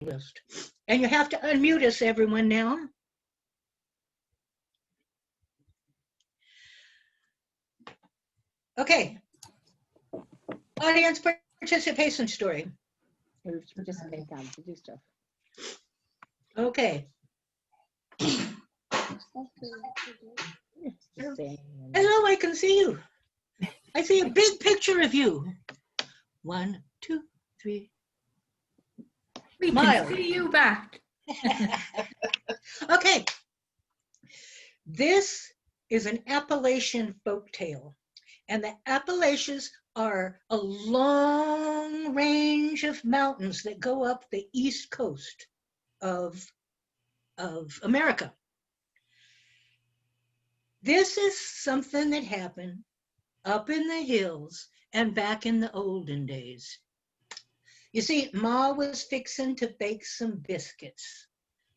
list. And you have to unmute us, everyone, now. Okay. Audience participation story. Participate down to do stuff. Okay. Hello, I can see you. I see a big picture of you. 1, 2, 3. We Smile. can see you back. Okay. This is an Appalachian folk tale. And the Appalachians are a long range of mountains that go up the east coast of America. This is something that happened up in the hills and back in the olden days. You see, Ma was fixing to bake some biscuits.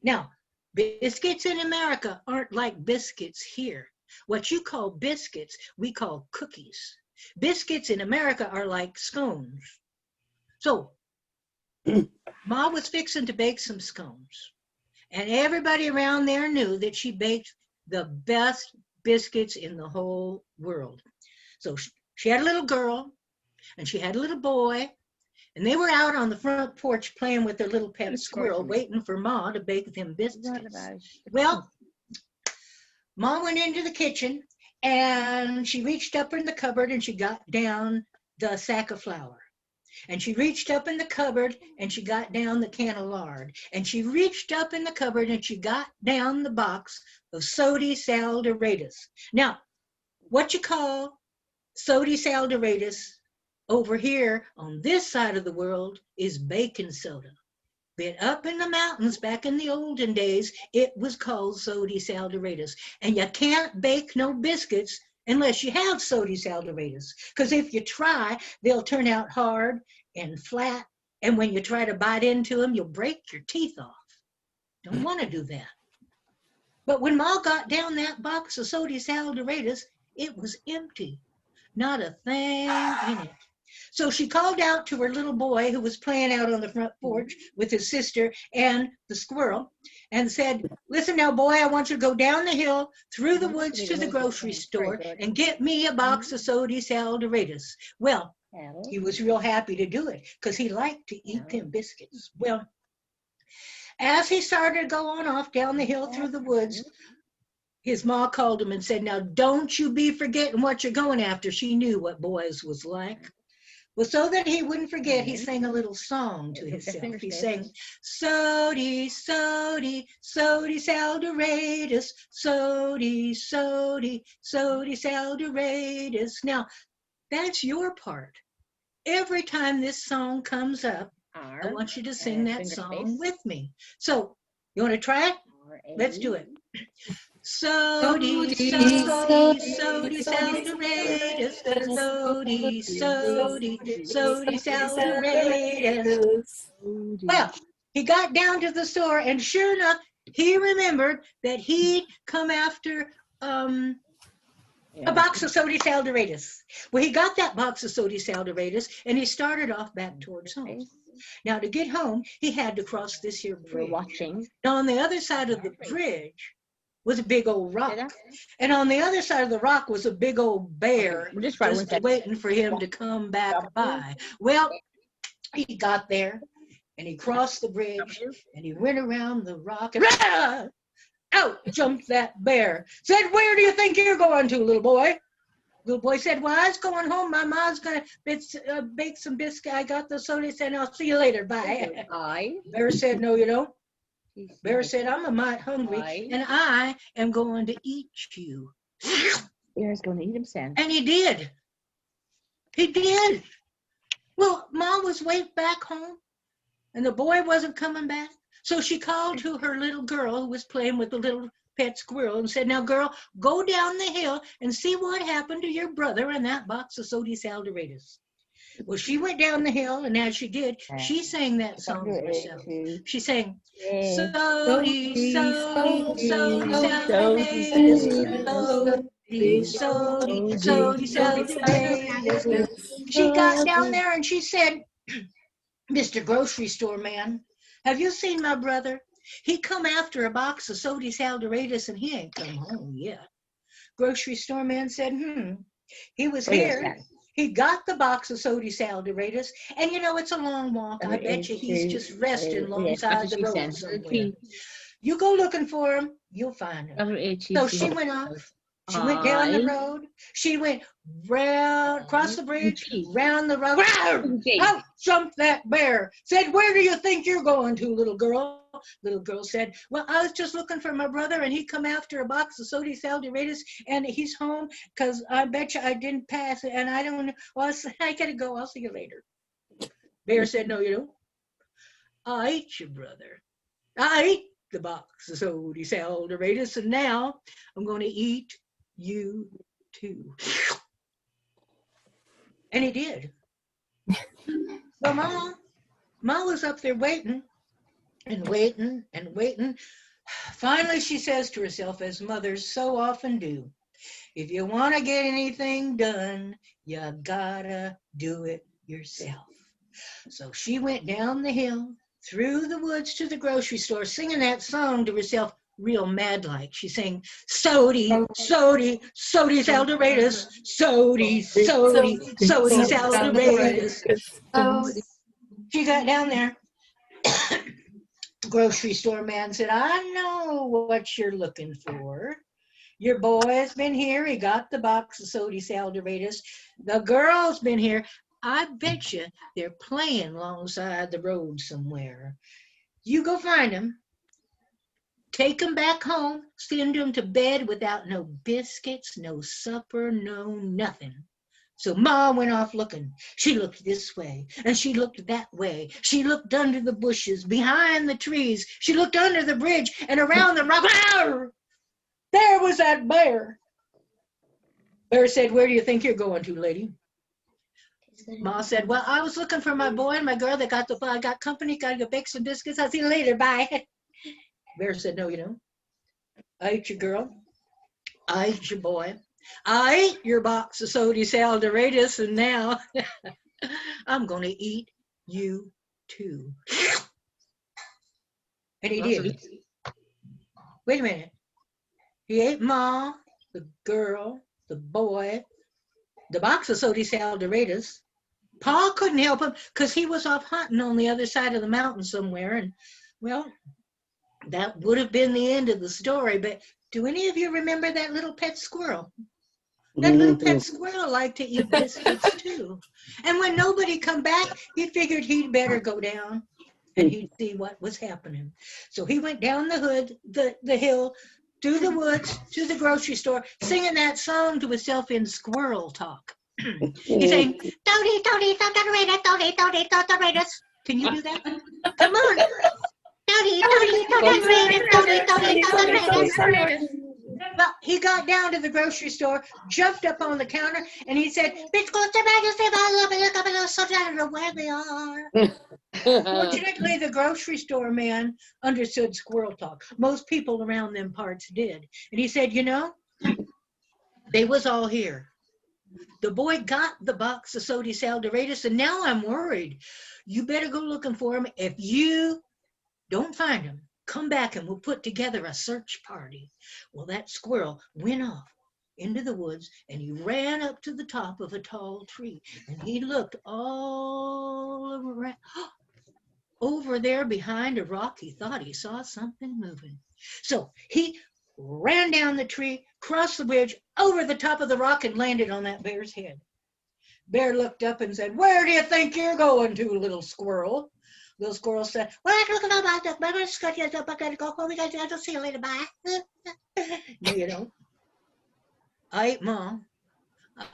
Now, biscuits in America aren't like biscuits here. What you call biscuits, we call cookies. Biscuits in America are like scones. So, Ma was fixing to bake some scones. And everybody around there knew that she baked the best biscuits in the whole world. So she had a little girl and she had a little boy, and they were out on the front porch playing with their little pet squirrel, waiting for Ma to bake them biscuits. Well, Ma went into the kitchen and she reached up in the cupboard and she got down the sack of flour. And she reached up in the cupboard and she got down the can of lard. And she reached up in the cupboard and she got down the box of sody saldaradus. Now, what you call sody saldaradus over here on this side of the world is baking soda. But up in the mountains back in the olden days, it was called sody saldaradus. And you can't bake no biscuits unless you have sody saldaradus. Because if you try, they'll turn out hard and flat. And when you try to bite into them, you'll break your teeth off. Don't want to do that. But when Ma got down that box of sody saldaradus, it was empty. Not a thing in it. So she called out to her little boy who was playing out on the front porch with his sister and the squirrel and said, listen now, boy, I want you to go down the hill through the woods to the grocery store and get me a box of sody saldaradus. Well, he was real happy to do it because he liked to eat them biscuits. Well, as he started going off down the hill through the woods, his ma called him and said, now don't you be forgetting what you're going after. She knew what boys was like. Well, so that he wouldn't forget, he sang a little song to himself. He sang, sody, sody, sody saldaradus, sody, sody, sody saldaradus. Now, that's your part. Every time this song comes up, I want you to sing that song with me. So, you want to try it? Let's do it. Sody, sody, sody saldaradus, sody, sody, sody saldaradus. Well, he got down to the store and sure enough, he remembered that he'd come after a box of sody saldaradus. Well, he got that box of sody saldaradus and he started off back towards home. Now, to get home, he had to cross this here bridge. Now, on the other side of the bridge was a big old rock. And on the other side of the rock was a big old bear just waiting for him to come back by. Well, he got there and he crossed the bridge and he went around the rock and out jumped that bear. Said, where do you think you're going to, little boy? Little boy said, well, I was going home. My mom's going to bake some biscuit. I got the soda. Said, I'll see you later. Bye. Bear said, no, you don't. Bear said, I'm a mite hungry and I am going to eat you. Bear's going to eat him, Sam. And he did. He did. Well, Mom was way back home and the boy wasn't coming back. So she called to her little girl who was playing with the little pet squirrel and said, now, girl, go down the hill and see what happened to your brother and that box of sody saldaradus. Well, she went down the hill, and as she did, she sang that song for herself. She sang, sody, sody, sody, saldaradus, sody, sody, sody, saldaradus. She got down there and she said, Mr. Grocery Store Man, Have you seen my brother? He come after a box of sody Saldaradus and he ain't come home yet. Grocery store man said, he was Wait a here. second. He got the box of sody Saldaradus, and you know, it's a long walk. I bet you he's just resting alongside the road somewhere. You go looking for him, you'll find him. So she went off. She went down the road. She went round, across the bridge, round the road. Out jumped that bear. Said, where do you think you're going to, little girl? Little girl said, well, I was just looking for my brother, and he come after a box of sody Saldaradus, and he's home, because I bet you I didn't pass it, and I don't know. Well, I gotta go. I'll see you later. Bear said, no, you don't. I ate your brother. I ate the box of sody Saldaradus, and now I'm going to eat you too. And he did. So Ma was up there waiting and waiting and waiting. Finally, she says to herself, as mothers so often do, if you want to get anything done, you gotta do it yourself. So she went down the hill, through the woods to the grocery store, singing that song to herself, real mad like. She sang, sody, sody, sody Saldaradus, sody, sody, sody Saldaradus. She got down there. Grocery store man said, I know what you're looking for. Your boy's been here. He got the box of sody Saldaradus. The girl's been here. I bet you they're playing alongside the road somewhere. You go find them. Take them back home. Send them to bed without no biscuits, no supper, no nothing. So Ma went off looking. She looked this way, and she looked that way. She looked under the bushes, behind the trees. She looked under the bridge and around the rock. There was that bear. Bear said, where do you think you're going to, lady? Ma said, well, I was looking for my boy and my girl. I got company, got to bake some biscuits. I'll see you later, bye. Bear said, no, you don't. I ate your girl. I ate your boy. I ate your box of sody Saldaradus, and now I'm going to eat you too. And he did. Wait a minute. He ate Ma, the girl, the boy, the box of sody Saldaradus. Pa couldn't help him because he was off hunting on the other side of the mountain somewhere. And, well, that would have been the end of the story. But do any of you remember that little pet squirrel? That little pet squirrel liked to eat biscuits too. And when nobody come back, he figured he'd better go down and he'd see what was happening. So he went down the hill, through the woods, to the grocery store, singing that song to himself in squirrel talk. He's saying, Tony, Tony, Saldaradus, Tony, Tony, Saldaradus. Can you do that? Come on. Tony, Tony, Saldaradus, Tony, Tony, Saldaradus. Well, he got down to the grocery store, jumped up on the counter, and he said, biscuits, I don't know where they are. Fortunately, the grocery store man understood squirrel talk. Most people around them parts did. And he said, you know, they was all here. The boy got the box of sody Saldaradus, and now I'm worried. You better go looking for him. If you don't find him, come back and we'll put together a search party. Well, that squirrel went off into the woods and he ran up to the top of a tall tree and he looked all around. Over there behind a rock, he thought he saw something moving. So he ran down the tree, crossed the bridge, over the top of the rock and landed on that bear's head. Bear looked up and said, where do you think you're going to, little squirrel? Little squirrel said, well, I don't know about that. I'm going to go home. I'll see you later. Bye. No, you don't. I ate Mom.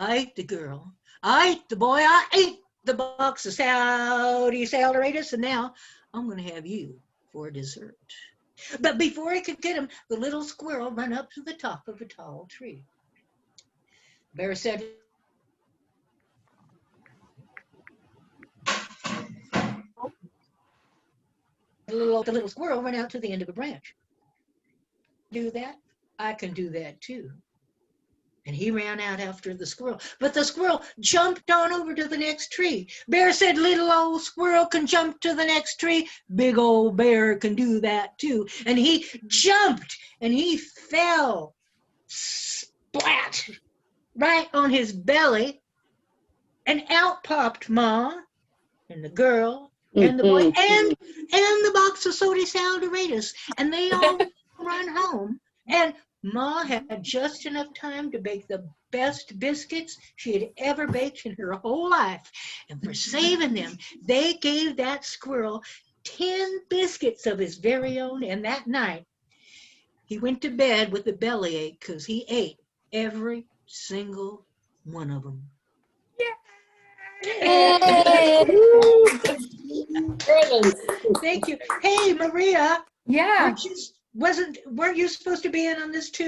I ate the girl. I ate the boy. I ate the box of sody Saldaradus, and now I'm going to have you for dessert. But before he could get him, the little squirrel ran up to the top of a tall tree. Bear said, the little squirrel ran out to the end of a branch. Do that? I can do that too. And he ran out after the squirrel. But the squirrel jumped on over to the next tree. Bear said, little old squirrel can jump to the next tree. Big old bear can do that too. And he jumped and he fell splat right on his belly. And out popped Ma and the girl and the boy and the box of soda Saldaradus. And they all run home. And Ma had just enough time to bake the best biscuits she had ever baked in her whole life. And for saving them, they gave that squirrel 10 biscuits of his very own. And that night, he went to bed with a bellyache because he ate every single one of them. Thank you. Hey, Maria. Yeah. Weren't you supposed to be in on this too?